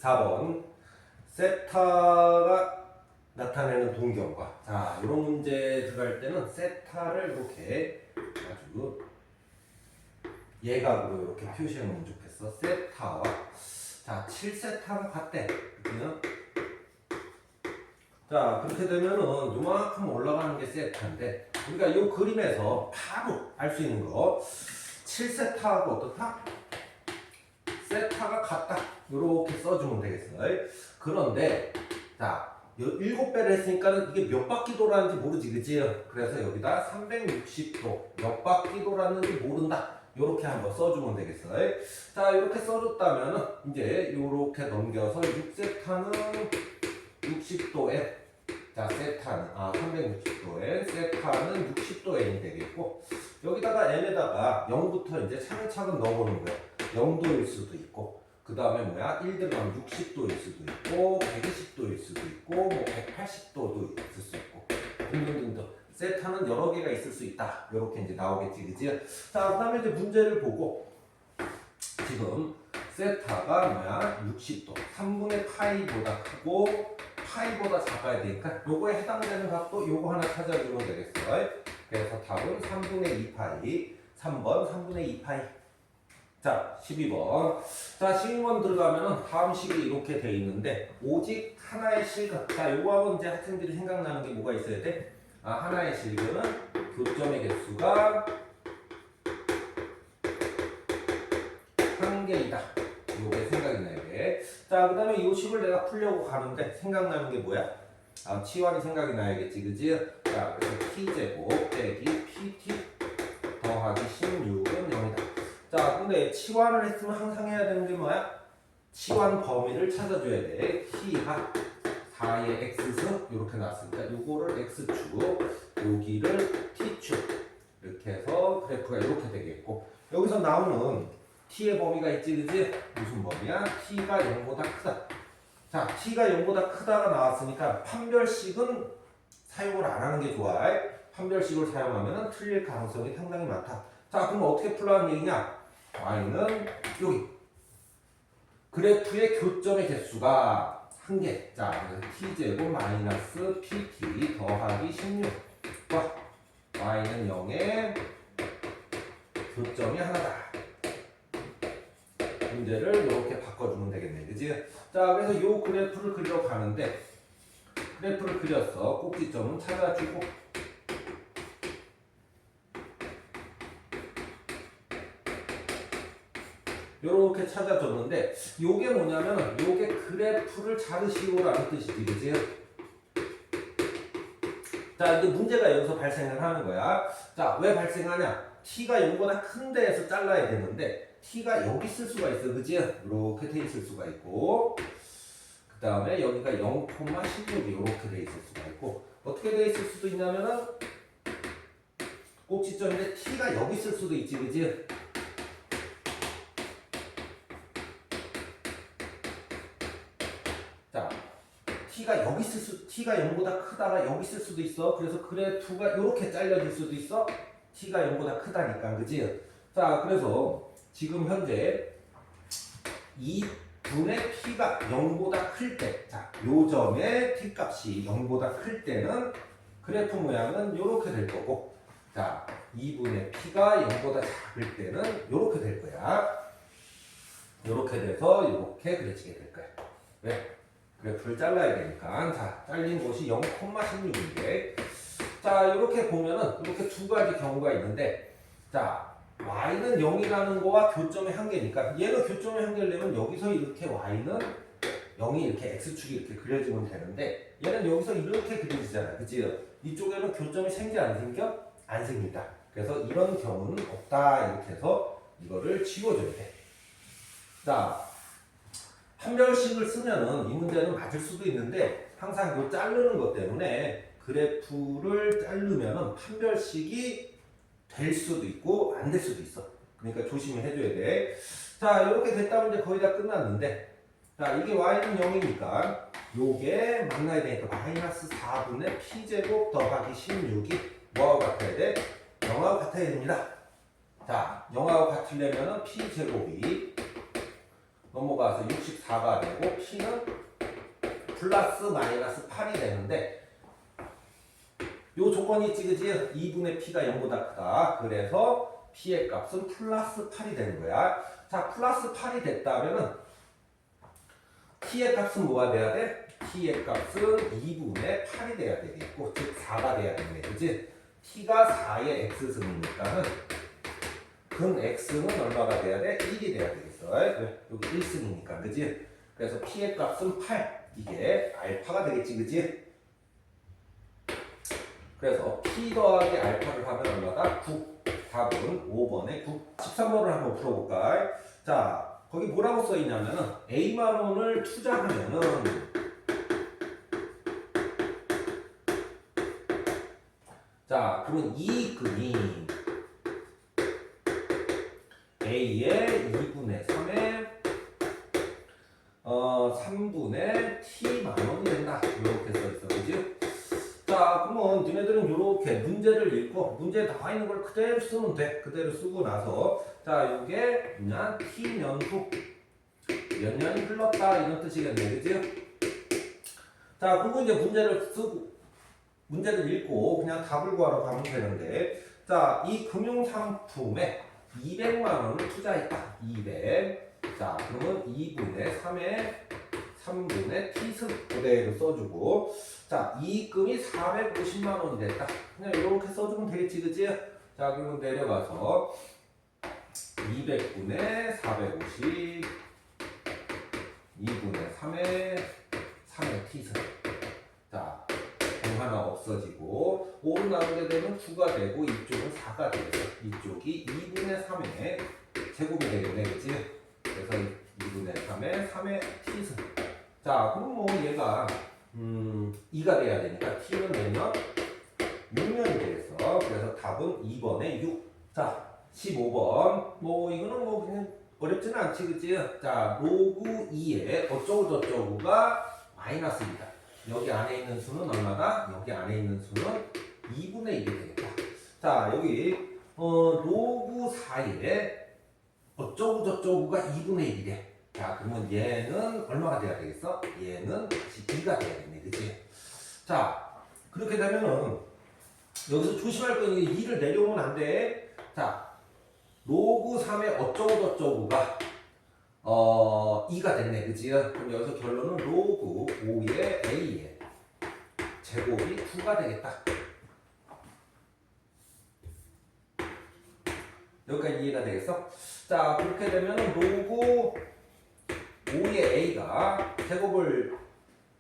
4번 세타가 나타내는 동경과 자 이런 문제 들어갈 때는 세타를 이렇게 아주 예각으로 이렇게 표시해 놓으면 좋겠어. 세타와 자 7세타가 같대. 그냥 자 그렇게 되면은 요만큼 올라가는 게 세타인데 우리가 요 그림에서 바로 알 수 있는 거 7세타하고 어떻다? 세타가 같다. 요렇게 써주면 되겠어. 그런데 자 7배를 했으니까 이게 몇 바퀴 돌았는지 모르지, 그치? 그래서 여기다 360도 몇 바퀴 돌았는지 모른다. 요렇게 한번 써주면 되겠어. 자 이렇게 써줬다면은 이제 요렇게 넘겨서 6세타는 60도에 자 세타는 360도에 세타는 60도에 되겠고 여기다가 n에다가 0부터 이제 차근차근 넣어보는 거야. 0도일 수도 있고 그 다음에 뭐야 1 들어가면 60도일 수도 있고 120도일 수도 있고 뭐 180도도 있을 수 있고 등등등등 세타는 여러 개가 있을 수 있다. 이렇게 이제 나오겠지, 그지? 자, 그 다음에 이제 문제를 보고 지금 세타가 뭐야 60도 3분의 파이보다 크고 파이보다 작아야 되니까 요거에 해당되는 값도 요거 하나 찾아주면 되겠어. 그래서 답은 3분의 2파이 3번 3분의 2파이. 자 12번 자 12번 들어가면은 다음 식이 이렇게 돼 있는데 오직 하나의 실근 자 요거 하면 이제 학생들이 생각나는 게 뭐가 있어야 돼? 하나의 실근은 교점의 개수가 한 개이다. 요게 생각이 나야 돼. 자 그 다음에 이 식을 내가 풀려고 가는데 생각나는 게 뭐야? 치환이 생각이 나야겠지, 그지? 자 그래서 t제곱 빼기 pt 더하기 16은 0이다. 자, 근데 치환을 했으면 항상 해야 되는 게 뭐야? 치환 범위를 찾아줘야 돼. t가 4의 x승 이렇게 나왔으니까 요거를 x축, 여기를 t축 이렇게 해서 그래프가 이렇게 되겠고 여기서 나오는 t의 범위가 있지, 그지? 무슨 범위야? t가 0보다 크다. 자, t가 0보다 크다가 나왔으니까 판별식은 사용을 안 하는 게 좋아. 판별식을 사용하면 틀릴 가능성이 상당히 많다. 자, 그럼 어떻게 풀라는 얘기냐? y는 여기 그래프의 교점의 개수가 1개. 자, t제곱 마이너스 pt 더하기 16과 y는 0에 교점이 하나다. 문제를 이렇게 바꿔주면 되겠네, 그지? 자, 그래서 요 그래프를 그리러 가는데 그래프를 그렸어. 꼭지점은 찾아주고 요렇게 찾아줬는데 요게 뭐냐면 요게 그래프를 자르시오라는 뜻이지, 그지? 자 이제 문제가 여기서 발생을 하는 거야. 자 왜 발생하냐? t가 0보다 큰 데에서 잘라야 되는데 t가 여기 쓸 수가 있어, 그지? 이렇게 돼 있을 수가 있고 그 다음에 여기가 0,16이 이렇게 돼 있을 수가 있고 어떻게 돼 있을 수도 있냐면은 꼭지점인데 t가 여기 쓸 수도 있지, 그지? 자, t가 0보다 크다가 여기 있을 수도 있어. 그래서 그래프가 이렇게 잘려질 수도 있어. t가 0보다 크다니까, 그지? 자, 그래서 지금 현재 이 분의 p가 0보다 클 때, 자, 요 점의 t 값이 0보다 클 때는 그래프 모양은 이렇게 될 거고, 자, 2분의 p가 0보다 작을 때는 이렇게 될 거야. 이렇게 돼서 이렇게 그려지게 될 거야. 왜? 그래프를 잘라야 되니까. 자, 잘린 곳이 0,16인데 자, 이렇게 보면은 이렇게 두 가지 경우가 있는데 자, y는 0이라는 거와 교점의 한계니까 얘는 교점의 한계를 내면 여기서 이렇게 y는 0이 이렇게 x축이 이렇게 그려지면 되는데 얘는 여기서 이렇게 그려지잖아, 그치? 이쪽에는 교점이 생겨 안 생겨? 안 생긴다. 그래서 이런 경우는 없다. 이렇게 해서 이거를 지워줘야 돼. 자, 판별식을 쓰면은 이 문제는 맞을 수도 있는데 항상 그 자르는 것 때문에 그래프를 자르면은 판별식이 될 수도 있고 안 될 수도 있어. 그러니까 조심히 해줘야 돼. 자, 이렇게 됐다면 이제 거의 다 끝났는데 자, 이게 y는 0이니까 요게 만나야 되니까 마이너스 4분의 p제곱 더하기 16이 뭐하고 같아야 돼? 0하고 같아야 됩니다. 자, 0하고 같으려면은 p제곱이 넘어가서 64가 되고 P는 플러스 마이너스 8이 되는데 요 조건이 있지 그지? 2분의 P가 0보다 크다. 그래서 P의 값은 플러스 8이 되는 거야. 자, 플러스 8이 됐다면은 T의 값은 뭐가 돼야 돼? T의 값은 2분의 8이 돼야 되겠고, 즉 4가 돼야 되네, 그지? T가 4의 X승이니까는 근 X는 얼마가 돼야 돼? 1이 돼야 되겠어. 왜? 여기 1승이니까, 그지? 그래서 P의 값은 8. 이게 알파가 되겠지, 그지? 그래서 P 더하기 알파를 하면 얼마다? 9. 답은 5번에 9. 13번을 한번 풀어볼까? 자, 거기 뭐라고 써있냐면은 A만 원을 투자하면은 자, 그러면 이익금이 A의 2분의 3의 3분의 T만 원이 된다. 이렇게 써있어. 그지? 자, 그러면 니네들은 이렇게 문제를 읽고 문제에 나와 있는 걸 그대로 쓰면 돼. 그대로 쓰고 나서 자, 이게 그냥 T년 후 몇 년이 흘렀다 이런 뜻이겠네. 그지? 자, 그리고 이제 문제를 쓰고 문제를 읽고 그냥 답을 구하러 가면 되는데 자, 이 금융상품에 200만 원을 투자했다. 200. 자, 그러면 2분의 3의 3분의 T승 그대로 써주고 자, 이익금이 450만 원이 됐다. 그냥 이렇게 써주면 되겠지, 그지? 자, 그러면 내려가서 200분의 450 2분의 3의 3의 T승. 자, 0 하나 없어지고 5로 나누게 되면 9가 되고 이쪽은 4가 되죠. 이쪽이 2분의 3의 제곱이 되겠네, 그치? 그래서 2분의 3의 3의 T승. 자, 그럼 뭐 얘가 2가 돼야 되니까 T는 내면 6년이 되겠어. 그래서 답은 2번에 6. 자, 15번. 뭐 이거는 뭐 그냥 어렵지는 않지, 그치? 자, 로그 2에 어쩌고저쩌고가 마이너스입니다. 여기 안에 있는 수는 얼마다? 여기 안에 있는 수는 2분의 1이 되겠다. 자, 여기 로그 4에 어쩌고저쩌고가 2분의 1이래. 자, 그러면 얘는 얼마가 돼야 되겠어? 얘는 다시 2가 돼야겠네, 그치? 자, 그렇게 되면은 여기서 조심할 건 2를 내려오면 안 돼. 자, 로그 3의 어쩌고저쩌고가 2가 됐네, 그치? 그럼 여기서 결론은 로그 5의 A의 제곱이 9가 되겠다. 여기까지 이해가 되겠어? 자, 그렇게 되면은 로그 5의 A가 제곱을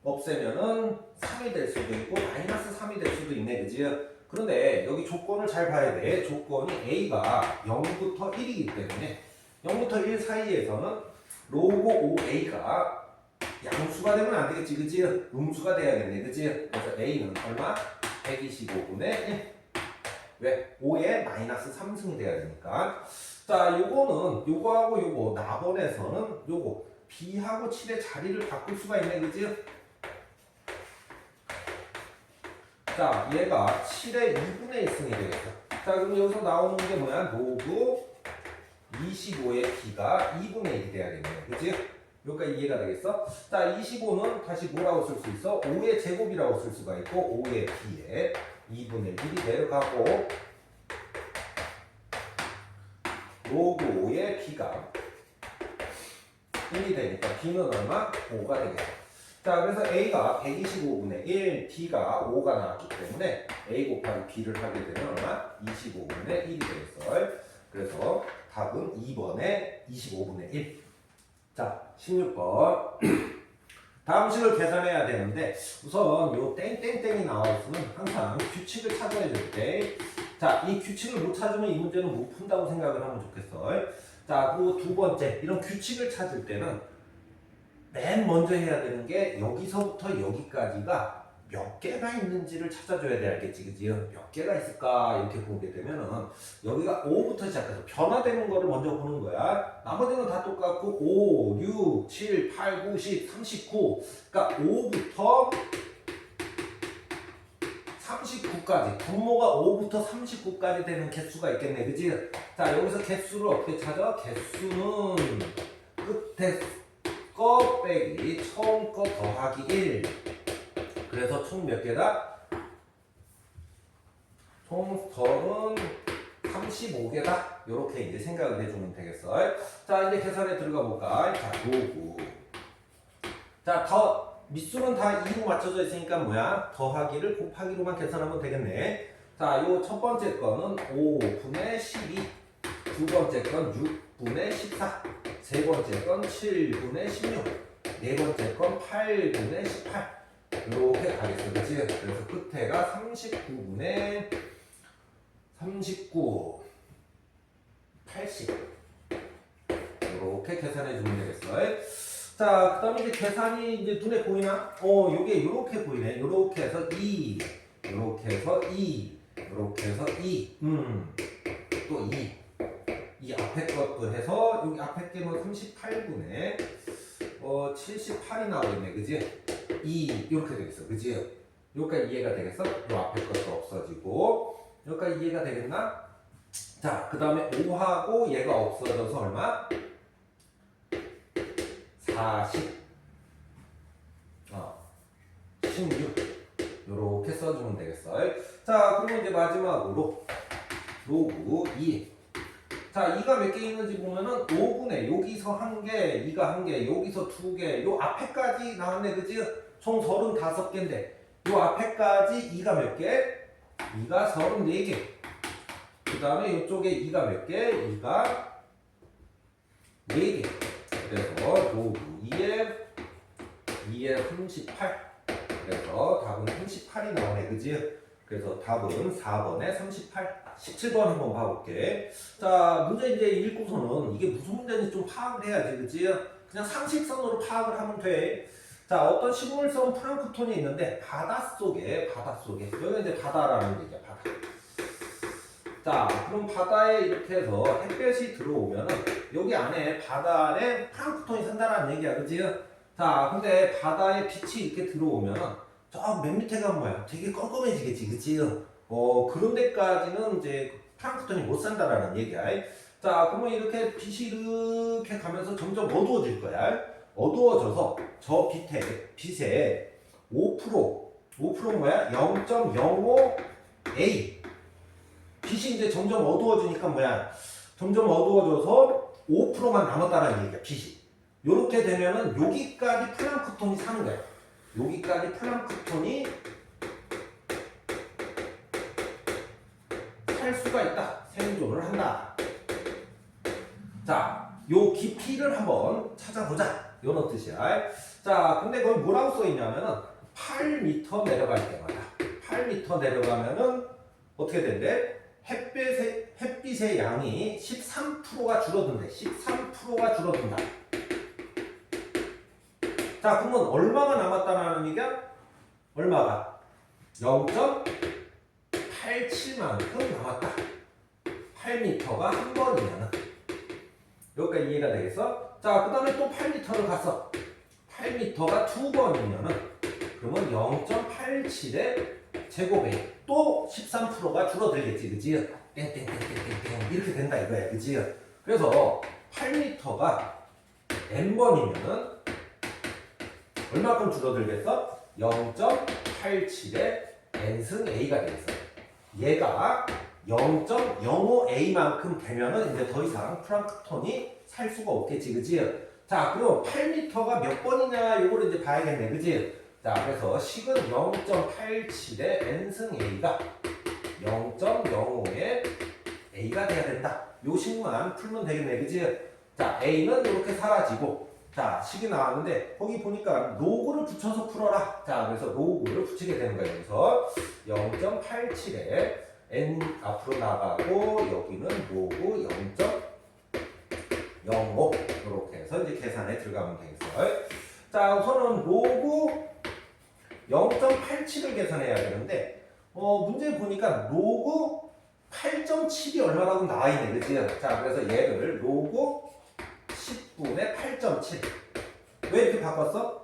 없애면은 3이 될 수도 있고 마이너스 3이 될 수도 있네, 그지? 그런데 여기 조건을 잘 봐야 돼. 조건이 A가 0부터 1이기 때문에 0부터 1 사이에서는 로그 5A가 양수가 되면 안 되겠지, 그지? 음수가 돼야겠네, 그지? 그래서 A는 얼마? 125분의 1. 왜? 5에 마이너스 3승이 돼야 되니까. 자, 요거는 요거하고 요거 나번에서는 요거 B하고 7의 자리를 바꿀 수가 있네, 그지? 자, 얘가 7의 2분의 1승이 되겠다. 자, 그럼 여기서 나오는 게 뭐야? 로그 25의 B가 2분의 1이 돼야겠네, 그지? 여기까지 이해가 되겠어? 자, 25는 다시 뭐라고 쓸 수 있어? 5의 제곱이라고 쓸 수가 있고 5의 B에 2분의 1이 내려가고 로그 5의 B가 1이 되니까 B는 얼마? 5가 되겠다. 자, 그래서 A가 125분의 1, B가 5가 나왔기 때문에 A 곱하기 B를 하게 되면 얼마? 25분의 1이 되겠어. 그래서 답은 2번에 25분의 1. 자, 16번. 다음 식을 계산해야 되는데 우선 요 땡땡땡이 나와있으면 항상 규칙을 찾아야 될 때 자, 이 규칙을 못 찾으면 이 문제는 못 푼다고 생각을 하면 좋겠어. 자, 그리고 두 번째, 이런 규칙을 찾을 때는 맨 먼저 해야 되는 게 여기서부터 여기까지가 몇 개가 있는지를 찾아줘야 돼, 알겠지, 그지? 몇 개가 있을까 이렇게 보게 되면은 여기가 5부터 시작해서 변화되는 거를 먼저 보는 거야. 나머지는 다 똑같고 5, 6, 7, 8, 9, 10, 39. 그러니까 5부터 39까지 분모가 5부터 39까지 되는 개수가 있겠네, 그지? 자, 여기서 개수를 어떻게 찾아? 개수는 끝에 거 빼기 처음 거 더하기 1. 그래서 총 몇 개다? 총 덜은 35개다. 이렇게 이제 생각을 해주면 되겠어. 자, 이제 계산에 들어가 볼까? 자, 요구. 자, 밑수는 다 2로 맞춰져 있으니까 뭐야? 더하기를 곱하기로만 계산하면 되겠네. 자, 요 첫 번째 거는 5분의 12. 두 번째 건 6분의 14. 세 번째 건 7분의 16. 네 번째 건 8분의 18. 이렇게 가겠어. 그치? 그래서 끝에가 39분의 39, 80. 이렇게 계산해 주면 되겠어. 자, 그 다음에 이제 계산이 이제 눈에 보이나? 요게 이렇게 보이네. 이렇게 해서 2, 이렇게 해서 2, 이렇게 해서 2, 또 2. 이 앞에 것도 해서 여기 앞에 게는 38분에 78이 나오고 있네, 그지? 2 이렇게 되겠어, 그지? 여기까지 이해가 되겠어? 요 앞에 것도 없어지고 여기까지 이해가 되겠나? 자, 그 다음에 5하고 얘가 없어져서 얼마? 40 16 요렇게 써주면 되겠어. 자, 그러면 이제 마지막으로 로그 2. 자, 2가 몇 개 있는지 보면은 5분의 여기서 1개, 2가 1개, 여기서 2개, 요 앞에까지 나왔네, 그지? 총 35개인데 요 앞에까지 2가 몇 개? 2가 34개. 그 다음에 이쪽에 2가 몇 개? 2가 4개. 그래서 로그 2에 38. 그래서 답은 38이 나오네, 그지? 그래서 답은 4번에 38. 17번 한번 봐볼게. 자, 문제 이제 읽고서는 이게 무슨 문제인지 좀 파악을 해야지, 그치? 그냥 상식선으로 파악을 하면 돼. 자, 어떤 식물성 플랑크톤이 있는데 바닷속에 여기 이제 바다라는 얘기야, 바다. 자, 그럼 바다에 이렇게 해서 햇볕이 들어오면은 여기 안에 바다 안에 플랑크톤이 산다라는 얘기야, 그치? 자, 근데 바다에 빛이 이렇게 들어오면은 저 맨 밑에가 뭐야? 되게 껌껌해지겠지, 그치? 그런 데까지는 이제 플랑크톤이 못 산다라는 얘기야. 자, 그러면 이렇게 빛이 이렇게 가면서 점점 어두워질 거야. 어두워져서 저 빛에 5%는 뭐야? 0.05A. 빛이 이제 점점 어두워지니까 뭐야? 점점 어두워져서 5%만 남았다라는 얘기야, 빛이. 요렇게 되면은 여기까지 플랑크톤이 사는 거야. 여기까지 플랑크톤이 살 수가 있다. 생존을 한다. 자, 요 깊이를 한번 찾아보자. 요런 뜻이야. 자, 근데 거기 뭐라고 써있냐면은 8m 내려갈 때마다 8m 내려가면은 어떻게 된대? 햇빛의 양이 13%가 줄어든대. 13%가 줄어든다. 자, 그러면 얼마가 남았다는 얘기야? 얼마가? 0.87만큼 남았다. 8m가 한 번이면은. 여기까지 이해가 되겠어? 자, 그 다음에 또 8m를 갔어. 8m가 두 번이면은 그러면 0.87의 제곱에 또 13%가 줄어들겠지, 그지? 땡땡땡땡땡 이렇게 된다 이거야, 그지? 그래서 8m가 n번이면은 얼마큼 줄어들겠어? 0.87의 n승 a가 되겠어. 얘가 0.05a만큼 되면은 이제 더 이상 플랑크톤이 살 수가 없겠지, 그지? 자, 그럼 8m가 몇 번이냐 요거를 이제 봐야겠네, 그지? 자, 그래서 식은 0.87의 n승 a가 0.05의 a가 돼야 된다. 요 식만 풀면 되겠네, 그지? 자, a는 이렇게 사라지고, 자, 식이 나왔는데 거기 보니까 로그를 붙여서 풀어라. 자, 그래서 로그를 붙이게 되는 거예요. 그래서 0.87에 n 앞으로 나가고 여기는 로그 0.05 이렇게 해서 이제 계산에 들어가면 되겠어요. 자, 우선은 로그 0.87을 계산해야 되는데 문제 보니까 로그 8.7이 얼마라고 나와 있네, 그치? 자, 그래서 얘를 로그 10분의 8.7. 왜 이렇게 바꿨어?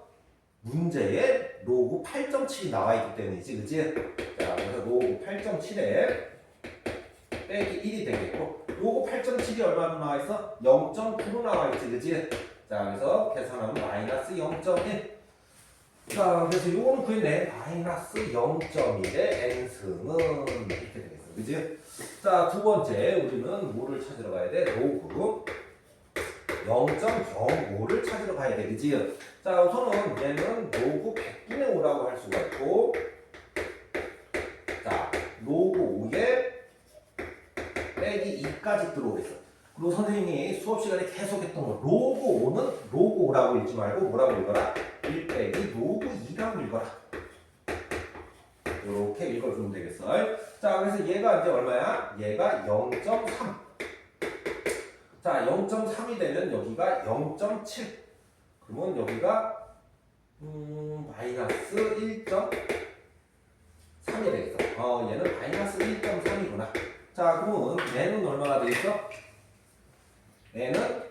문제에 로그 8.7이 나와 있기 때문이지, 그치? 자, 그래서 로그 8.7에 빼기 1이 되겠고, 로그 8.7이 얼마로 나와 있어? 0.9로 나와 있지, 그치? 자, 그래서 계산하면 마이너스 0.1. 자, 그래서 요거는 구했네. 마이너스 0.1의 n승은 이렇게 되겠어. 그지? 자, 두 번째, 우리는 뭐를 찾으러 가야 돼? 로그 0.05를 찾으러 가야 돼. 그지? 자, 우선은 얘는 로그 100분의 5라고 할 수가 있고, 자, 로그 5에 빼기 2까지 들어오겠어. 그리고 선생님이 수업 시간에 계속 했던 거, 로그 5는 로그 5라고 읽지 말고 뭐라고 읽어라? 1 빼기 로그 2라고 읽어라. 이렇게 읽어주면 되겠어. 자, 그래서 얘가 이제 얼마야? 얘가 0.3. 자, 0.3이 되면 여기가 0.7. 그러면 여기가 마이너스 1.3이 되겠어. 얘는 마이너스 1.3이구나. 자, 그러면 얘는 얼마나 되겠어? 얘는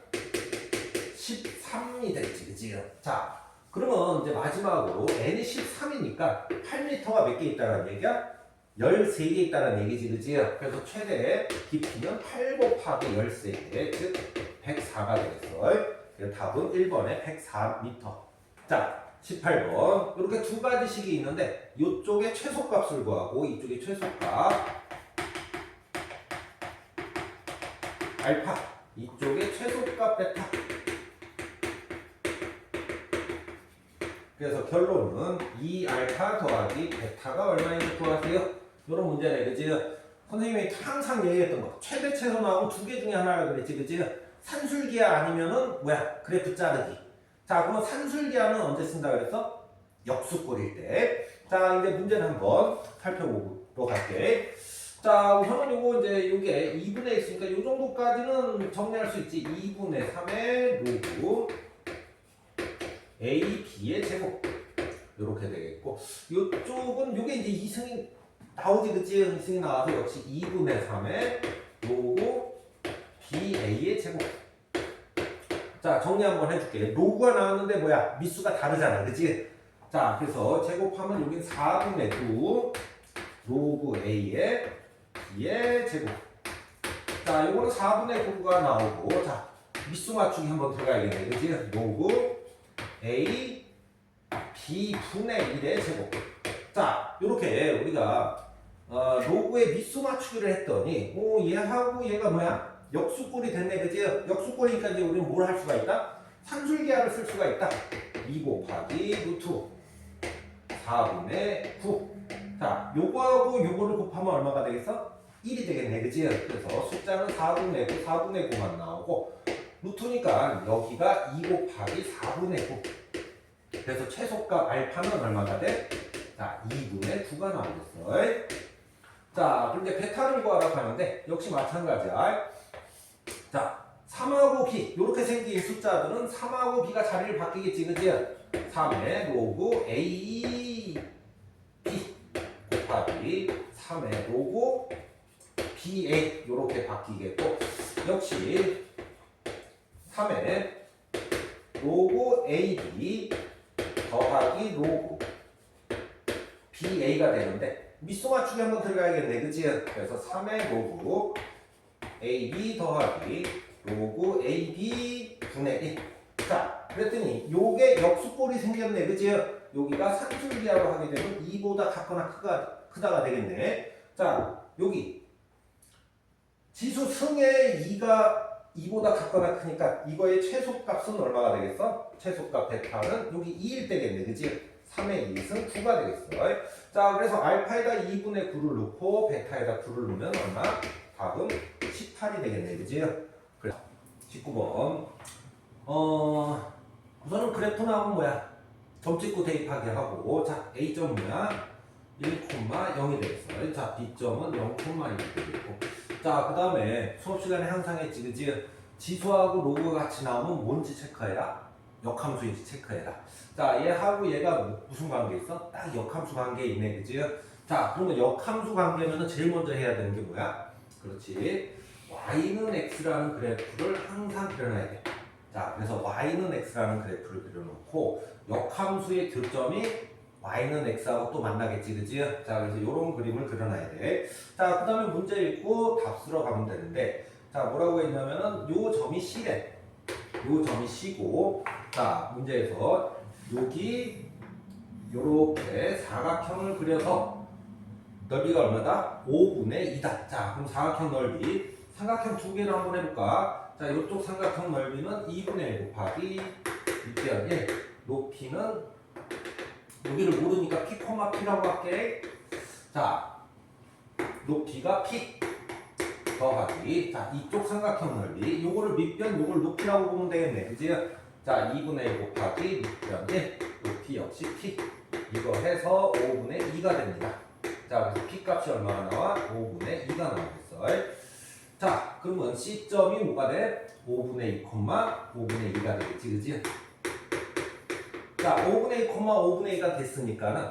13이 되겠지, 그치? 자, 그러면 이제 마지막으로 n이 13이니까 8m가 몇 개 있다는 얘기야? 13개 있다는 얘기지, 그치? 그래서 최대 깊이는 8 곱하기 13개, 즉 104가 되겠어. 그래서 답은 1번에 104m. 자, 18번. 이렇게 두 가지 식이 있는데 이쪽에 최소값을 구하고 이쪽에 최소값 알파, 이쪽에 최소값 베타. 그래서 결론은 2알파 더하기 베타가 얼마인지 구하세요. 이런 문제네, 그지? 선생님이 항상 얘기했던 거, 최대 최소 나오면 두 개 중에 하나라 그랬지, 그지? 산술기하 아니면은 뭐야? 그래프 자르기. 자, 그러면 산술기하는 언제 쓴다 그랬어? 역수꼴일 때. 자, 이제 문제를 한번 살펴보도록 할게. 자, 우선은 요거 이제 요게 2분의 x니까 요 정도까지는 정리할 수 있지. 2분의 3의 로그 a, b의 제곱. 요렇게 되겠고, 요쪽은 요게 이제 2승이 나오지, 그치? 2승이 나와서 역시 2분의 3의 로그 ba의 제곱. 자, 정리 한번 해줄게. 로그가 나왔는데 뭐야? 미수가 다르잖아, 그치? 자, 그래서 제곱하면 여긴 4분의 9 로그 a의 b의 제곱. 자, 요거는 4분의 9가 나오고, 자, 미수 맞추기 한번 들어가야겠네, 그치? 로그 a b분의 1의 제곱. 자, 요렇게 우리가 로그의 미수 맞추기를 했더니 얘하고 얘가 뭐야? 역수꼴이 됐네, 그치? 역수꼴이니까 이제 우리는 뭘 할 수가 있다? 산술기하를 쓸 수가 있다. 2 곱하기 루트 4분의 9. 자, 요거하고 요거를 곱하면 얼마가 되겠어? 1이 되겠네, 그치? 그래서 숫자는 4분의 9, 4분의 9만 나오고, 루트니까 여기가 2 곱하기 4분의 9. 그래서 최소값 알파는 얼마가 돼? 자, 2분의 9가 나오겠어. 자, 그런데 베타를 구하라고 하는데 역시 마찬가지야. 자, 3하고 b 이렇게 생긴 숫자들은 3하고 b가 자리를 바뀌겠지, 그치? 3의 로그 a b 곱하기 3의 로그 ba 이렇게 바뀌겠고, 역시 3의 로그 ab 더하기 로그 ba가 되는데 미수 맞추기 한번 들어가야겠네, 그치? 그래서 3의 로그 ab 더하기 로그 ab 분의 1. 자, 그랬더니 요게 역수꼴이 생겼네, 그치? 여기가 산술기하로 하게 되면 2보다 같거나 크다가 되겠네. 자, 여기 지수 승의 2가 2보다 같거나 크니까 이거의 최소값은 얼마가 되겠어? 최소값 베타는 여기 2일 때겠네, 그치? 3의 2승 9가 되겠어. 자, 그래서 알파에다 2분의 9를 넣고 베타에다 9를 넣으면 얼마? 답은 18이 되겠네, 그치? 그래. 19번. 우선은 그래프 나오면 뭐야? 점 찍고 대입하게 하고, 자, A점 뭐야? 1,0이 되겠어. 자, B점은 0,1이 되겠고. 자, 그 다음에 수업 시간에 항상 했지, 그치? 지수하고 로그가 같이 나오면 뭔지 체크해라. 역함수인지 체크해라. 자, 얘하고 얘가 무슨 관계 있어? 딱 역함수 관계에 있네, 그치? 자, 그러면 역함수 관계면은 제일 먼저 해야 되는 게 뭐야? 그렇지. y는 x라는 그래프를 항상 그려놔야 돼. 자, 그래서 y는 x라는 그래프를 그려놓고 역함수의 교점이 y는 x하고 또 만나겠지, 그치? 자, 그래서 이런 그림을 그려놔야 돼. 자, 그 다음에 문제 읽고 답 쓰러 가면 되는데, 자, 뭐라고 했냐면은 요 점이 C래. 요 점이 C고, 자 문제에서 여기 요렇게 사각형을 그려서 넓이가 얼마다? 5분의 2다. 자 그럼 사각형 넓이, 삼각형 두 개를 한번 해볼까? 자 이쪽 삼각형 넓이는 2분의 1 곱하기 6대한 1, 높이는 여기를 모르니까 P, P라고 할게. 자 높이가 P 더하기, 자 이쪽 삼각형 넓이, 요거를 밑변, 요걸 높이라고 보면 되겠네, 그지? 자 2분의 1 곱하기 밑변 1, 높이 역시 P, 이거 해서 5분의 2가 됩니다. 자 그래서 P 값이 얼마나 나와? 5분의 2가 나오겠어. 자 그러면 C점이 뭐가 돼? 5분의 2, 5분의 2가 되겠지, 그지? 자 5분의 2, 5분의 2가 됐으니까는,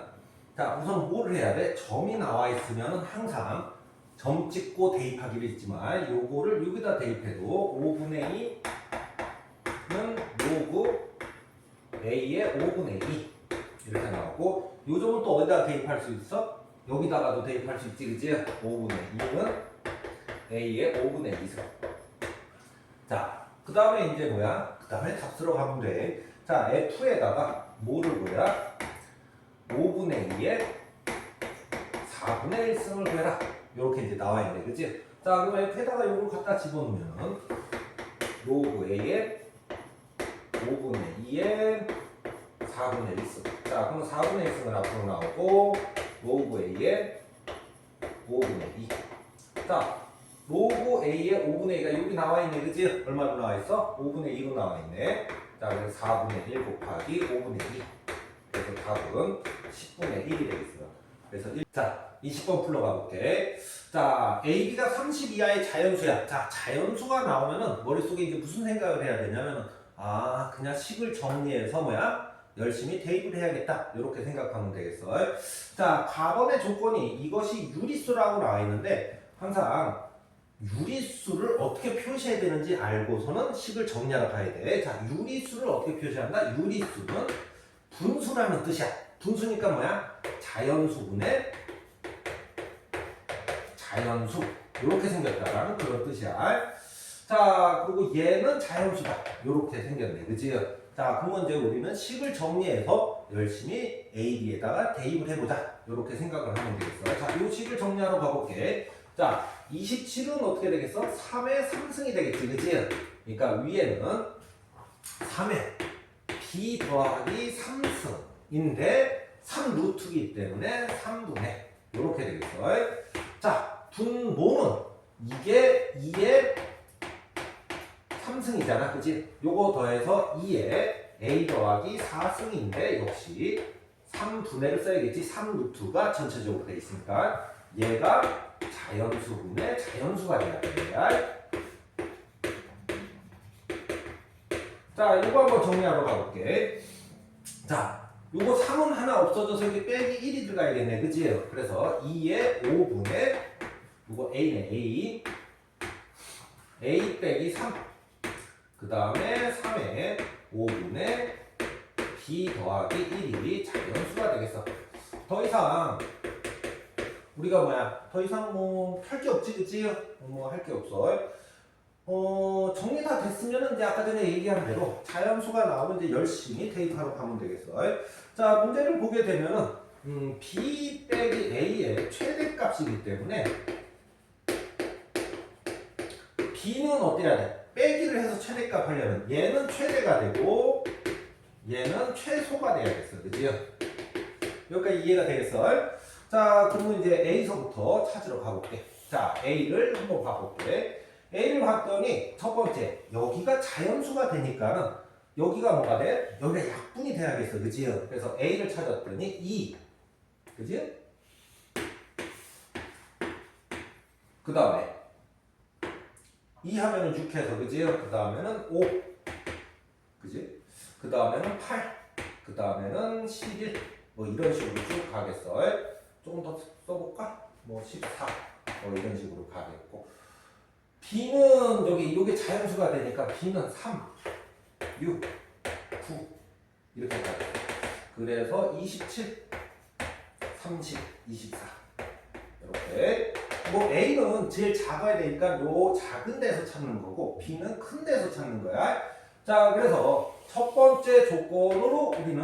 자 우선 뭐를 해야 돼? 점이 나와 있으면 항상 점 찍고 대입하기로 했지만 요거를 여기다 대입해도 5분의 2는 로그 A의 5분의 2 이렇게 나오고, 요 점을 또 어디다 대입할 수 있어? 여기다가도 대입할 수 있지, 그지? 5분의 2는 A의 5분의 2죠. 자, 그 다음에 이제 뭐야? 그 다음에 답으로 가면 돼. 자, F에다가 뭐를 구해라? 5분의 2의 4분의 1승을 구해라. 이렇게 이제 나와 있네, 그지? 자, 그럼 F에다가 이걸 갖다 집어넣으면 로그 A의 5분의 2의 4분의 1승. 자, 그럼 4분의 1승은 앞으로 나오고, 로그 A의 5분의 2. 자, 로그 A의 5분의 2가 여기 나와 있네, 그지? 얼마로 나와 있어? 5분의 2로 나와 있네. 자, 그래서 4분의 1 곱하기 5분의 2. 그래서 답은 10분의 1이 되겠어요. 그래서 1. 자, 20번 풀러 가볼게. 자, AB가 30 이하의 자연수야. 자, 자연수가 나오면은 머릿속에 이제 무슨 생각을 해야 되냐면은, 아, 그냥 식을 정리해서 뭐야? 열심히 대입을 해야겠다. 이렇게 생각하면 되겠어. 자, 가번의 조건이 이것이 유리수라고 나와 있는데, 항상 유리수를 어떻게 표시해야 되는지 알고서는 식을 정리하러 가야 돼. 자, 유리수를 어떻게 표시한다? 유리수는 분수라는 뜻이야. 분수니까 뭐야? 자연수분의 자연수. 이렇게 생겼다라는 그런 뜻이야. 자, 그리고 얘는 자연수다. 이렇게 생겼네. 그치? 자, 그러면 이제 우리는 식을 정리해서 열심히 A, B에다가 대입을 해보자. 이렇게 생각을 하면 되겠어. 자, 이 식을 정리하러 가볼게. 자, 27은 어떻게 되겠어? 3의 3승이 되겠지, 그치? 그러니까 위에는 3의 B 더하기 3승인데 3루트이기 때문에 3분의 이렇게 되겠어. 자, 분모는 이게 2의 3승이잖아, 그치? 요거 더해서 2의 A 더하기 4승인데 역시 3분의를 써야겠지. 3루트가 전체적으로 돼 있으니까 얘가 자연수분의 자연수가 돼야 됩니다. 자, 이거 한번 정리하러 가볼게. 자, 요거 3은 하나 없어져서 여기 빼기 1이 들어가야겠네, 그치? 그래서 2의 5분의 요거 A네, A 빼기 3. 그 다음에 3의 5분의 B 더하기 1이 자연수가 되겠어. 더 이상 우리가 뭐야? 더 이상 뭐 할 게 없지, 그치? 뭐 할 게 없어. 정리 다 됐으면 이제 아까 전에 얘기한 대로 자연수가 나오면 이제 열심히 대입하러 가면 되겠어. 자, 문제를 보게 되면은 B 빼기 A의 최대값이기 때문에 B는 어때야 돼? 빼기를 해서 최대값 하려면 얘는 최대가 되고 얘는 최소가 돼야겠어, 그치? 여기까지 이해가 되겠어? 자, 그러면 이제 A서부터 찾으러 가볼게. 자, A를 한번 봐볼게. A를 봤더니 첫 번째, 여기가 자연수가 되니까는 여기가 뭐가 돼? 여기가 약분이 돼야겠어, 그치? 그래서 A를 찾았더니 2, 그치? 그 다음에 2 하면은 6 해서, 그치? 그 다음에는 5, 그치? 그 다음에는 8, 그 다음에는 11, 뭐 이런 식으로 쭉 가겠어. 조금 더 써볼까? 뭐 14, 뭐 이런 식으로 가겠고. B는 여기 자연수가 되니까 B는 3, 6, 9 이렇게 가겠어. 그래서 27, 30, 24 이렇게. 뭐 A는 제일 작아야 되니까 요 작은 데서 찾는 거고 B는 큰 데서 찾는 거야. 자, 그래서 첫 번째 조건으로 우리는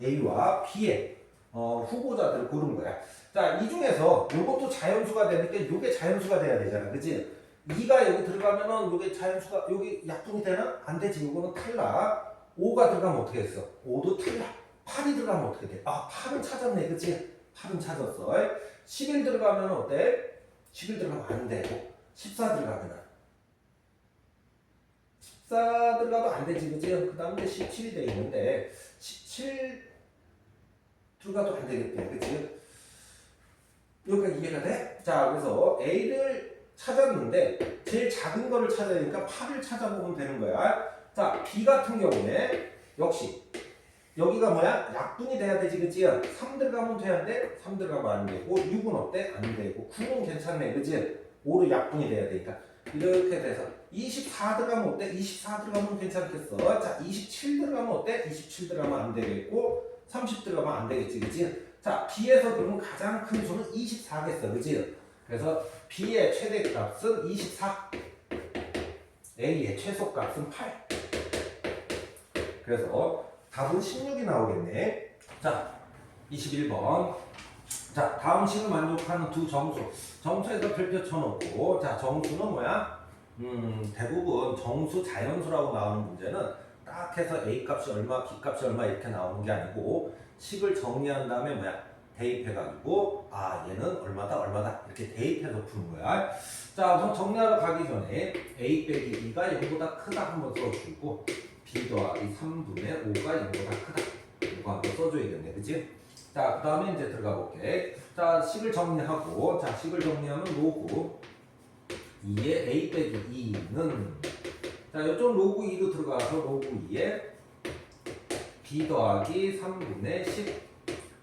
A와 B의 후보자들을 고른 거야. 자, 이 중에서 이것도 자연수가 되니까 이게 자연수가 돼야 되잖아. 그치? 2가 여기 들어가면은 이게 자연수가, 여기 약분이 되나? 안 되지. 이거는 탈락. 5가 들어가면 어떻게 했어? 5도 탈락. 8이 들어가면 어떻게 돼? 아, 8은 찾았네. 그치? 8은 찾았어. 11 들어가면 어때? 11 들어가면 안 되고. 14 들어가면 14 들어가도 안 되지. 그치? 그 다음에 17이 돼 있는데, 17 들어가도 안 되겠대. 그치? 여기까지 이해가 돼? 자, 그래서 A를 찾았는데 제일 작은 거를 찾아야 되니까 8을 찾아보면 되는 거야. 자, B 같은 경우에 역시 여기가 뭐야? 약분이 돼야 되지, 그치? 3 들어가면 되는데 3 들어가면 안 되고 6은 어때? 안 되고 9는 괜찮네, 그치? 5로 약분이 돼야 되니까 이렇게 돼서 24 들어가면 어때? 24 들어가면 괜찮겠어. 자, 27 들어가면 어때? 27 들어가면 안 되겠고 30 들어가면 안 되겠지, 그치? 자, B에서 그러면 가장 큰 수는 24겠어, 그치? 그래서 B의 최대값은 24, A의 최소값은 8. 그래서 답은 16이 나오겠네. 자, 21번. 자, 다음 식을 만족하는 두 정수. 정수에서 별표 쳐놓고, 자, 정수는 뭐야? 대부분 정수 자연수라고 나오는 문제는 딱 해서 A 값이 얼마, B 값이 얼마 이렇게 나오는 게 아니고 식을 정리한 다음에 뭐야? 대입해가지고 아, 얘는 얼마다 이렇게 대입해서 푸는 거야. 자, 우선 정리하러 가기 전에 A 빼기 2가 0보다 크다 한번 써주고 B 더하기 3분의 5가 0보다 크다 이거 한번 써줘야겠네, 그치? 자, 그 다음에 이제 들어가 볼게. 자, 식을 정리하고, 자, 식을 정리하면 로그 2에 A 빼기 2는, 자, 이쪽 로그 2로 들어가서 로그 2에 B 더하기 3분의 10.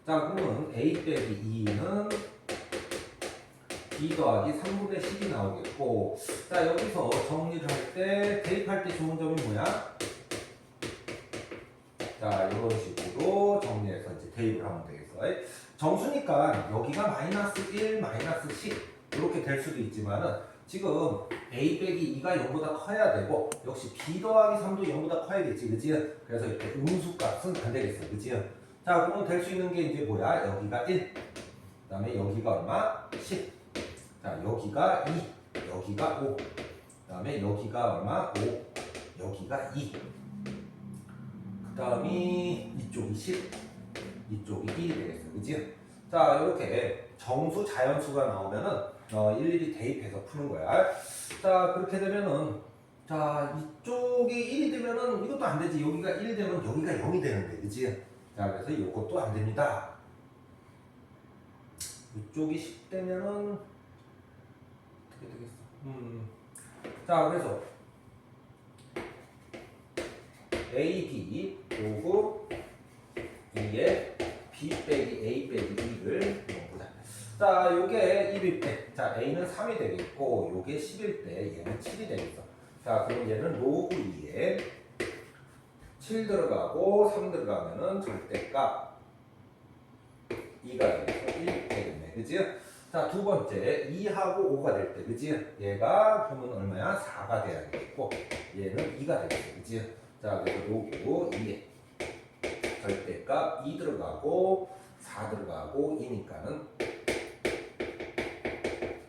자, 그러면 A 빼기 2는 B 더하기 3분의 10이 나오겠고, 자, 여기서 정리를 할 때, 대입할 때 좋은 점이 뭐야? 자, 이런 식으로 정리해서 이제 대입을 하면 되겠어. 정수니까 여기가 마이너스 1, 마이너스 10 이렇게 될 수도 있지만은 지금 A 빼기 2가 0보다 커야 되고 역시 B 더하기 3도 0보다 커야겠지, 그치? 그래서 이렇게 음수값은 안 되겠어, 그치? 자, 그러면 될 수 있는 게 이제 뭐야? 여기가 1, 그 다음에 여기가 얼마? 10. 자, 여기가 2, 여기가 5, 그 다음에 여기가 얼마? 5, 여기가 2. 그 다음이 이쪽이 10, 이쪽이 1이 되겠어, 그치? 자, 이렇게 정수, 자연수가 나오면은 일일이 대입해서 푸는 거야. 자, 그렇게 되면은 자, 이쪽이 1이 되면은 이것도 안 되지. 여기가 1 되면 여기가 0이 되는데, 그치? 자, 그래서 이것도 안 됩니다. 이쪽이 10 되면은 어떻게 되겠어? 자, 그래서 A, B 로그 2에 B 빼기 A 빼기 2를 보자. 자, 요게 1일 때, 자, A는 3이 되겠고, 요게 10일 때, 얘는 7이 되겠어. 자, 그럼 얘는 로그 2에 7 들어가고, 3 들어가면은 절대값 2가 되겠어. 1 되겠네. 그지? 자, 두 번째, 2하고 5가 될 때, 그지? 얘가 그러면 얼마야? 4가 돼야 되겠고, 얘는 2가 되겠어. 그지? 자, 그래서 로그 2에 절대값 2 들어가고 4 들어가고 2니까는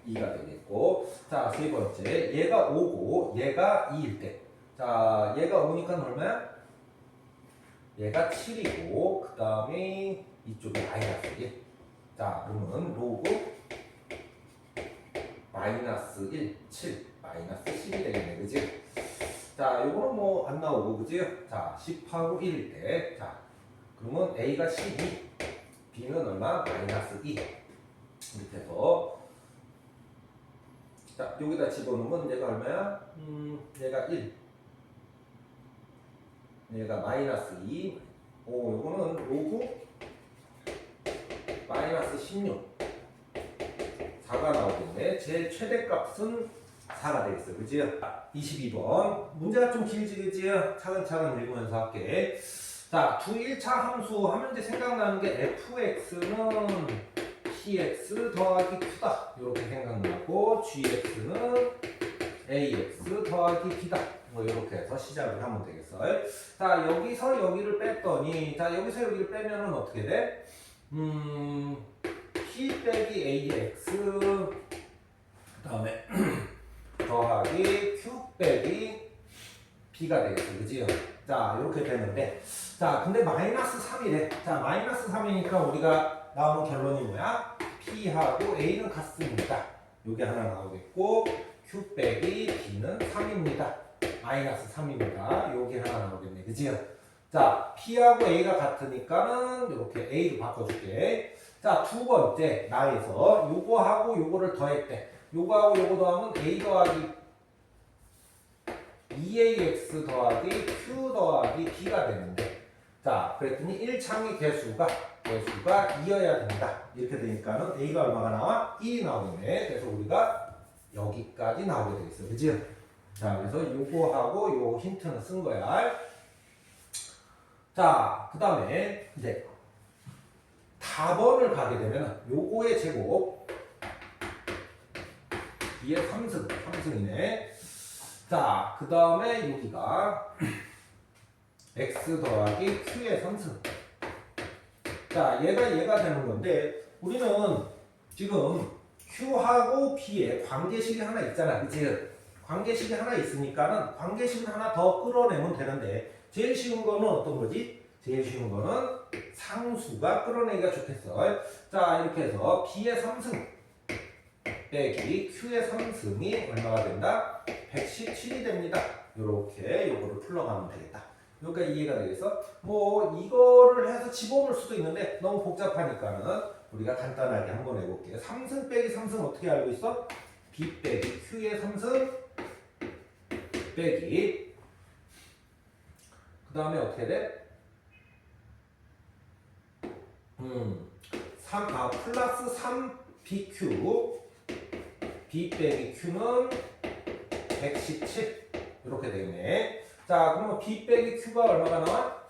2가 되겠고, 자, 세 번째 얘가 5고 얘가 2일 때, 자, 얘가 5니까 얼마야? 얘가 7이고 그 다음에 이쪽이 마이너스 1. 자, 그러면 로그 마이너스 1, 7, 마이너스 10이 되겠네, 그지? 자, 요거는 뭐 안 나오고, 그지? 자, 10하고 1일 때, 자, 그러면 A가 12, B는 얼마? 마이너스 2. 이렇게 해서, 자, 여기다 집어넣으면 얘가 얼마야? 얘가 1. 얘가 마이너스 2. 오, 요거는 로그 마이너스 16. 4가 나오겠네. 제 최대값은 4가 되겠어, 그지? 22번. 문제가 좀 길지, 그지? 차근차근 읽으면서 할게. 자, 두 1차 함수 하면 이제 생각나는 게 fx는 px 더하기 q다. 이렇게 생각나고, gx는 ax 더하기 b다. 뭐 이렇게 해서 시작을 하면 되겠어요. 자, 여기서 여기를 뺐더니, 자, 여기서 여기를 빼면은 어떻게 돼? P 빼기 AX, 그 다음에 더하기 Q 빼기 B가 되겠어. 그지요? 자, 이렇게 되는데, 자, 근데 마이너스 3이래. 자, 마이너스 3이니까 우리가 나오는 결론이 뭐야? P하고 A는 같습니다. 요게 하나 나오겠고, Q 빼기 B는 3입니다. 마이너스 3입니다. 요게 하나 나오겠네. 그지요? 자, P하고 A가 같으니까는 이렇게 A로 바꿔줄게. 자, 두 번째, 나에서 요거하고 요거를 더했대. 요거하고 요거 더하면 A 더하기 2AX 더하기 Q 더하기 B가 되는데, 자, 그랬더니 1창의 개수가 2여야 된다. 이렇게 되니까는 A가 얼마가 나와? 1이 나오겠네. 그래서 우리가 여기까지 나오게 되겠어. 그지? 자, 그래서 요거하고 요 힌트는 쓴 거야. 자, 그 다음에 이제 답원을 가게 되면 요거의 제곱 B의 3승이네. 자, 그 다음에 여기가 X 더하기 Q의 3승. 자, 얘가 되는 건데, 우리는 지금 Q하고 B에 관계식이 하나 있잖아. 그치? 관계식이 하나 있으니까는 관계식을 하나 더 끌어내면 되는데, 제일 쉬운 거는 어떤 거지? 제일 쉬운 거는 상수가 끌어내기가 좋겠어. 자, 이렇게 해서 B의 3승 빼기 Q의 3승이 얼마가 된다? 117이 됩니다. 요렇게 요거를 풀러가면 되겠다. 여기까지 이해가 되겠어? 뭐 이거를 해서 집어넣을 수도 있는데 너무 복잡하니까는 우리가 간단하게 한번 해볼게요. 3승 빼기 3승 어떻게 알고 있어? B 빼기 Q의 3승 빼기 그 다음에 어떻게 돼? 플러스 3BQ B 빼기 Q는 117 이렇게 되겠네. 자, 그러면 B 빼기 Q가 얼마가 나와?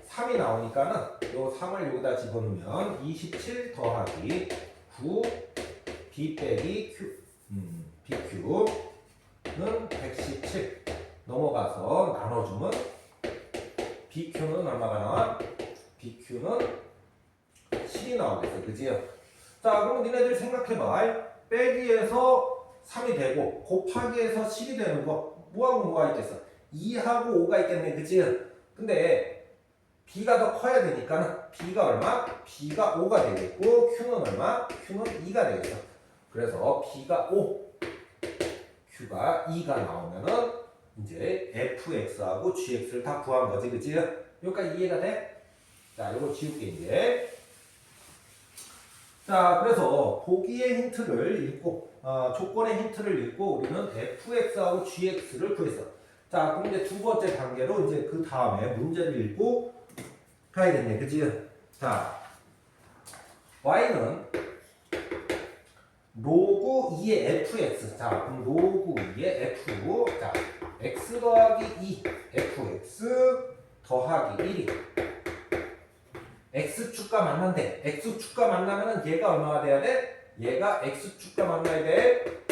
3이 나오니까는 요 3을 여기다 집어넣으면 27 더하기 9 B 빼기 Q BQ는 117 넘어가서 나눠주면 BQ는 얼마가 나와? BQ는 10이 나오겠어. 그지요? 자, 그럼 니네들 생각해봐. 빼기에서 3이 되고 곱하기에서 10이 되는 거 뭐하고 뭐가 있겠어? 2하고 5가 있겠네. 그치? 근데 B가 더 커야 되니까 B가 얼마? B가 5가 되겠고 Q는 얼마? Q는 2가 되겠어. 그래서 B가 5 Q가 2가 나오면은 이제 fx하고 gx를 다 구한 거지. 그치? 여기까지 이해가 돼? 자, 이거 지울게 이제. 자, 그래서 보기의 힌트를 읽고 조건의 힌트를 읽고 우리는 fx하고 gx를 구했어. 자, 그럼 이제 두 번째 단계로 이제 그 다음에 문제를 읽고 가야겠네. 그치? 자, y는 로그 2의 fx. 자, 그럼 로그 2의 f. 자, x 더하기 2 fx 더하기 1이 x축과 만난대. x축과 만나면은 얘가 얼마가 돼야 돼? 얘가 x축과 만나야 돼.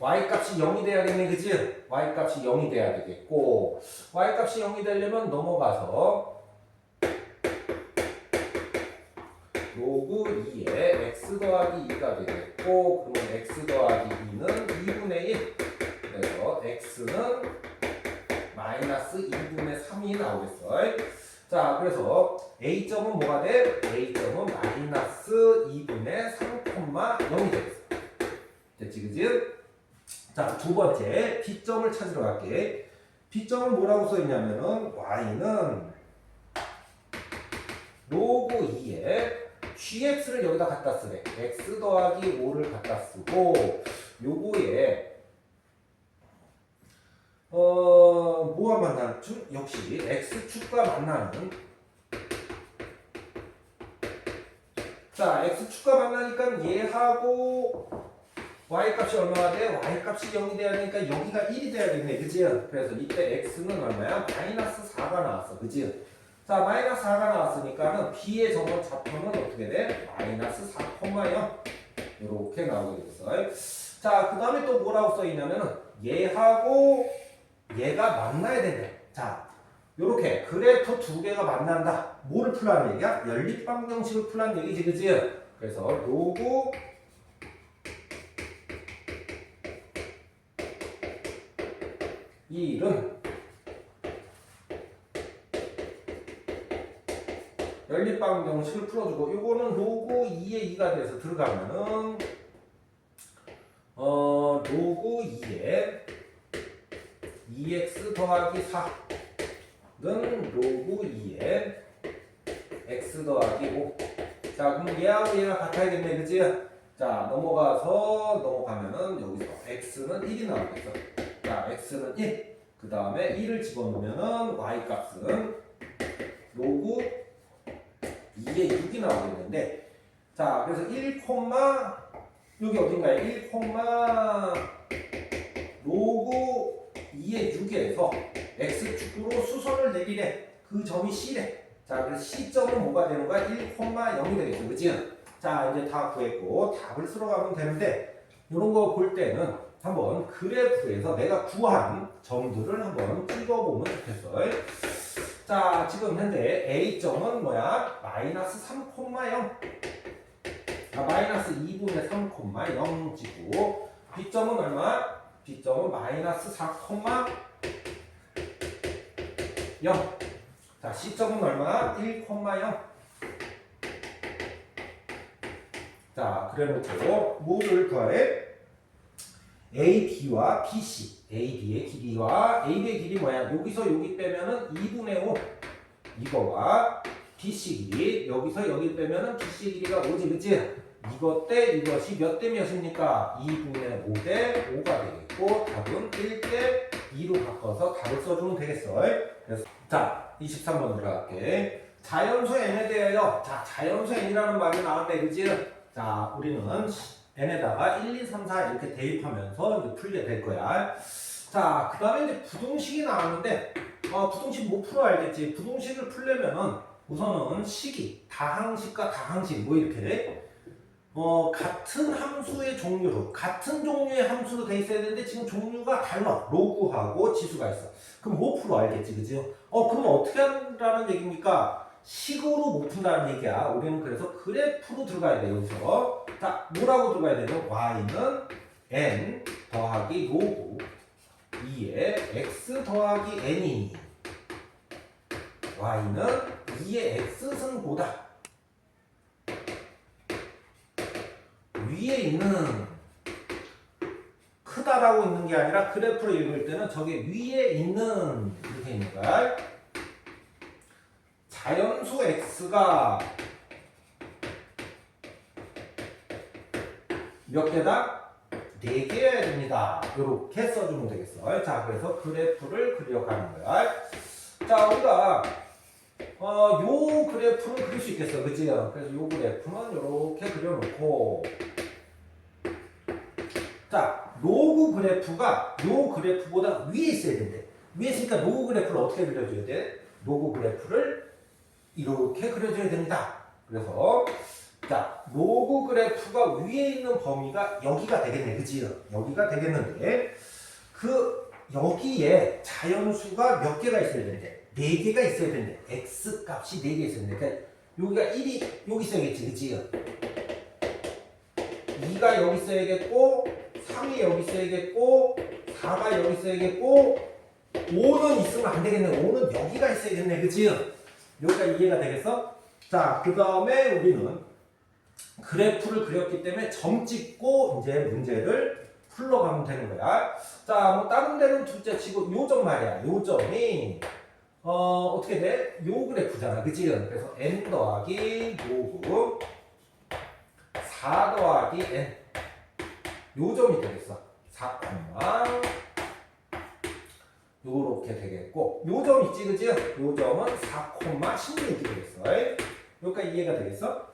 y값이 0이 돼야겠네. 그치? y값이 0이 돼야 되겠고 y값이 0이 되려면 넘어가서 로그 2에 x 더하기 2가 되겠고 그러면 x 더하기 2는 2분의 1 그래서 x는 마이너스 2분의 3이 나오겠어. 자, 그래서 A점은 뭐가 돼? A점은 마이너스 2분의 3,0이 되겠어. 됐지, 그지? 자, 두 번째 B점을 찾으러 갈게. B점은 뭐라고 써있냐면은 Y는 로그 2에 GX를 여기다 갖다 쓰래. X 더하기 5를 갖다 쓰고 요거에 뭐가 만나는 역시 x축과 만나는 자 x축과 만나니까 얘하고 y값이 얼마가 돼? y값이 0이 돼야 되니까 여기가 1이 돼야겠네. 그치? 그래서 이때 x는 얼마야? 마이너스 4가 나왔어. 그치? 자 마이너스 4가 나왔으니까는 b의 저번 좌표는 어떻게 돼? 마이너스 4,0 이렇게 나오게 됐어. 자, 그 다음에 또 뭐라고 써있냐면은 얘하고 얘가 만나야 된다. 자, 요렇게 그래프 두 개가 만난다. 뭐를 풀라는 얘기야? 연립방정식을 풀라는 얘기지, 그지? 그래서 로그 이 일은 연립방정식을 풀어주고 요거는 로그 2의 2가 돼서 들어가면은 로그 2의 2x 더하기 4는 로그 2의 x 더하기 5. 자, 그럼 얘하고 얘가 같아야겠네, 그치? 자, 넘어가면은 여기서 x는 1이 나오겠어. 자, x는 1. 그 다음에 1을 집어넣으면은 y 값은 로그 2의 6이 나오겠는데, 자, 그래서 1, 여기 어딘가에 1, 로그 2의 6에서 x축으로 수선을 내리래. 그 점이 C래. 자, 그래서 C점은 뭐가 되는 거야? 1,0이 되겠죠. 그치? 자, 이제 다 구했고 답을 쓸어가면 되는데 이런 거 볼 때는 한번 그래프에서 내가 구한 점들을 한번 찍어보면 좋겠어. 자, 지금 현재 A점은 뭐야? 마이너스 3,0. 마이너스 2분의 3,0 찍고 B점은 얼마? B점은 마이너스 4,0. 자, C점은 얼마? 1,0. 자, 그래놓고 뭐를 구하래? AB와 BC. AB의 길이와 AB의 길이 뭐야? 여기서 여기 빼면은 2분의 5. 이거와 BC 길이. 여기서 여기 빼면은 BC 길이가 5지, 그치? 이것 대 이것이 몇 대 몇입니까? 2분의 5 대 5가 되겠고 답은 1대 2로 바꿔서 답을 써주면 되겠어. 그래서 자, 23번 들어갈게. 자연수 n에 대하여. 자, 자연수 n이라는 말이 나왔네, 그치? 자, 우리는 n에다가 1, 2, 3, 4 이렇게 대입하면서 이제 풀게 될 거야. 자, 그 다음에 이제 부동식이 나왔는데, 부동식 못 풀어 알겠지? 부동식을 풀려면은 우선은 식이 다항식과 다항식 뭐 이렇게 돼? 같은 함수의 종류로, 같은 종류의 함수로 돼 있어야 되는데 지금 종류가 달라. 로그하고 지수가 있어. 그럼 못 풀어 알겠지? 그지? 그럼 어떻게 한다는 얘기입니까? 식으로 못 푼다는 얘기야. 우리는 그래서 그래프로 들어가야 돼, 여기서. 자, 뭐라고 들어가야 되죠? y는 n 더하기 로그 2의 x 더하기 n이니 y는 2의 x승보다 위에 있는 크다라고 있는 게 아니라 그래프로 읽을 때는 저게 위에 있는 이렇게 있는 거야. 자연수 x가 몇 개다? 4개여야 됩니다. 이렇게 써주면 되겠어. 자, 그래서 그래프를 그려가는 거야. 자, 우리가 요 그래프는 그릴 수 있겠어, 그치? 그래서 요 그래프는 이렇게 그려놓고, 자, 로그 그래프가 요 그래프보다 위에 있어야 된대. 위에 있으니까 로그 그래프를 어떻게 그려줘야 돼? 로그 그래프를 이렇게 그려줘야 됩니다. 그래서 자, 로그 그래프가 위에 있는 범위가 여기가 되겠네, 그치? 여기가 되겠는데 여기에 자연수가 몇 개가 있어야 되는데 4개가 있어야 되는데 x 값이 4개 있어야 되는데 그러니까 여기가 1이 여기 있어야겠지, 그치? 2가 여기 있어야겠고 3이 여기 있어야겠고 4가 여기 있어야겠고 5는 있으면 안 되겠네. 5는 여기가 있어야겠네, 그치? 여기가 이해가 되겠어? 자, 그 다음에 우리는 그래프를 그렸기 때문에 점 찍고 이제 문제를 풀러가면 되는 거야. 자, 뭐 다른 데는 둘째 치고 요 점 말이야. 요 점이 어떻게 돼? 요 그래프잖아, 그치? 그래서 n 더하기 로그 4 더하기 n 요 점이 되겠어. 4, 요렇게 되겠고 요 점 있지, 그치? 요 점은 4, 16이 되겠어. 여기까지 이해가 되겠어?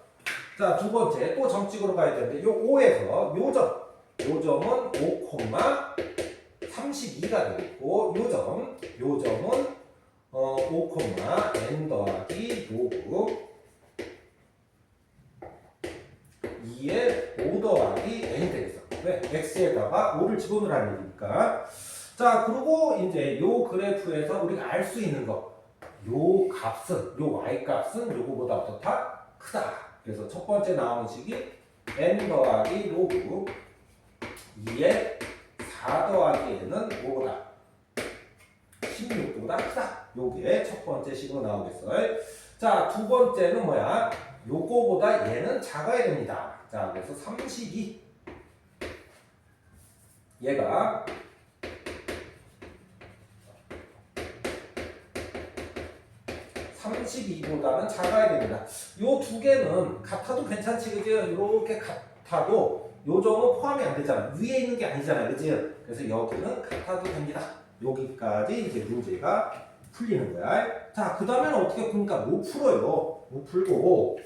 자, 두 번째 또 점 찍으러 가야 되는데 요 5에서 요 점은 5, 32가 되겠고 요 점은 5, n 더하기 로그 2의 5 더하기 n이 되겠어. 왜? x에다가 5를 집어넣으라는 얘기니까. 자, 그리고 이제 요 그래프에서 우리가 알 수 있는 거. 요 값은, 요 y 값은 요거보다 어떻다? 크다. 그래서 첫 번째 나오는 식이 n 더하기 로그 2에 4 더하기 n은 5보다 16보다 크다. 요게 첫 번째 식으로 나오겠어요. 자, 두 번째는 뭐야? 요거보다 얘는 작아야 됩니다. 자, 그래서 32. 얘가 32보다는 작아야 됩니다. 요 두 개는 같아도 괜찮지, 그지? 이렇게 같아도 요 점은 포함이 안 되잖아. 위에 있는 게 아니잖아, 그지? 그래서 여기는 같아도 됩니다. 여기까지 이제 문제가 풀리는 거야. 자, 그 다음에는 어떻게 푸니까 못 풀어요. 못 풀고.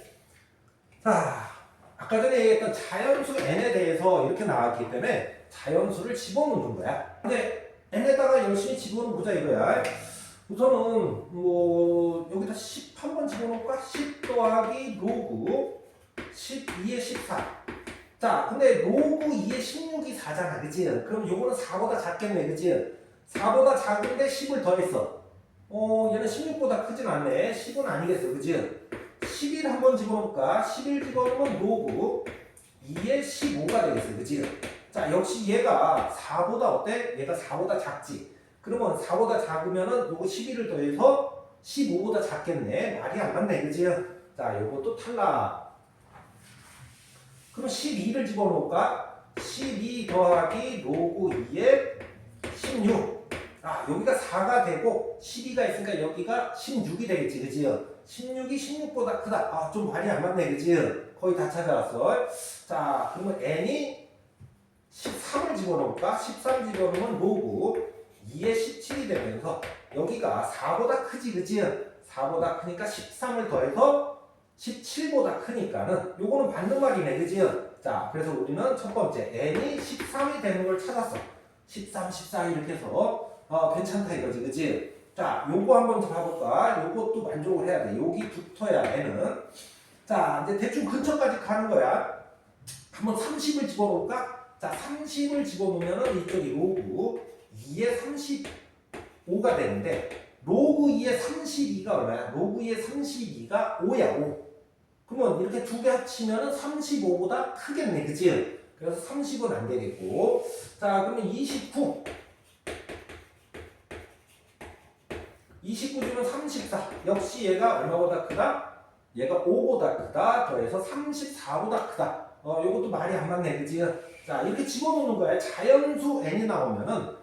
자, 아까 전에 얘기했던 자연수 n에 대해서 이렇게 나왔기 때문에 자연수를 집어넣는 거야. 근데 n에다가 열심히 집어넣어보자 이거야. 우선은 뭐 여기다 10 한번 집어넣을까? 10 더하기 로그 12에 14. 자, 근데 로그 2에 16이 4잖아, 그치? 그럼 요거는 4보다 작겠네, 그치? 4보다 작은데 10을 더했어. 얘는 16보다 크진 않네. 10은 아니겠어, 그치? 11 한번 집어넣을까? 11 집어넣으면 로그 2에 15가 되겠어, 그치? 자, 역시 얘가 4보다 어때? 얘가 4보다 작지? 그러면 4보다 작으면은 요거 11을 더해서 15보다 작겠네. 말이 안 맞네, 그치? 자, 요것도 탈락. 그럼 12를 집어넣을까? 12 더하기 로그 2에 16. 아, 여기가 4가 되고 12가 있으니까 여기가 16이 되겠지, 그치? 16이 16보다 크다. 아, 좀 말이 안 맞네, 그치? 거의 다 찾아왔어. 자, 그러면 n이 13을 집어넣을까? 13 집어넣으면 로그 2에 17이 되면서 여기가 4보다 크지, 그치? 4보다 크니까 13을 더해서 17보다 크니까는 요거는 맞는 말이네, 그치? 자, 그래서 우리는 첫 번째 n이 13이 되는 걸 찾았어. 13, 14 이렇게 해서 괜찮다 이거지, 그치? 자, 요거 한번 더 봐볼까? 요것도 만족을 해야 돼. 여기 붙어야 n은. 자, 이제 대충 근처까지 가는 거야. 한번 30을 집어넣을까? 자, 30을 집어넣으면은 이쪽이 로그 2에 35가 되는데 로그 2에 32가 얼마야? 로그 2에 32가 5야, 5. 그러면 이렇게 두 개 합치면은 35보다 크겠네, 그치? 그래서 30은 안 되겠고. 자, 그러면 29. 29 주면 34. 역시 얘가 얼마보다 크다? 얘가 5보다 크다. 더해서 34보다 크다. 요것도 말이 안 맞네, 그치? 자, 이렇게 집어넣는 거야. 자연수 n이 나오면은,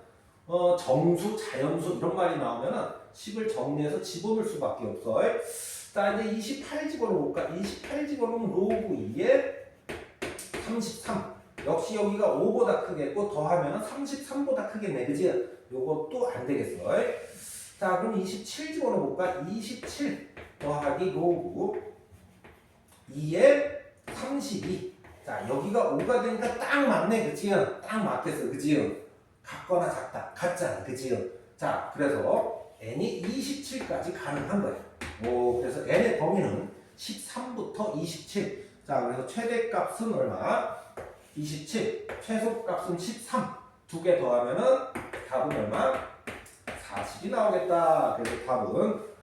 정수, 자연수 이런 말이 나오면은 10을 정리해서 집어넣을 수밖에 없어. 자, 이제 28 집어넣을까? 28 집어넣으면 로그 2에 33. 역시 여기가 5보다 크겠고, 더하면은 33보다 크겠네, 그치? 요것도 안 되겠어. 자, 그럼 27 집어넣어볼까? 27 더하기 로그 2에 32. 자, 여기가 5가 되니까 딱 맞네, 그치? 딱 맞겠어, 그치? 같거나 작다, 같잖아, 그치? 자, 그래서 n이 27까지 가능한 거야. 그래서 n의 범위는 13부터 27. 자, 그래서 최대값은 얼마? 27. 최소값은 13. 두 개 더하면은 답은 얼마? 40이 나오겠다. 그래서 답은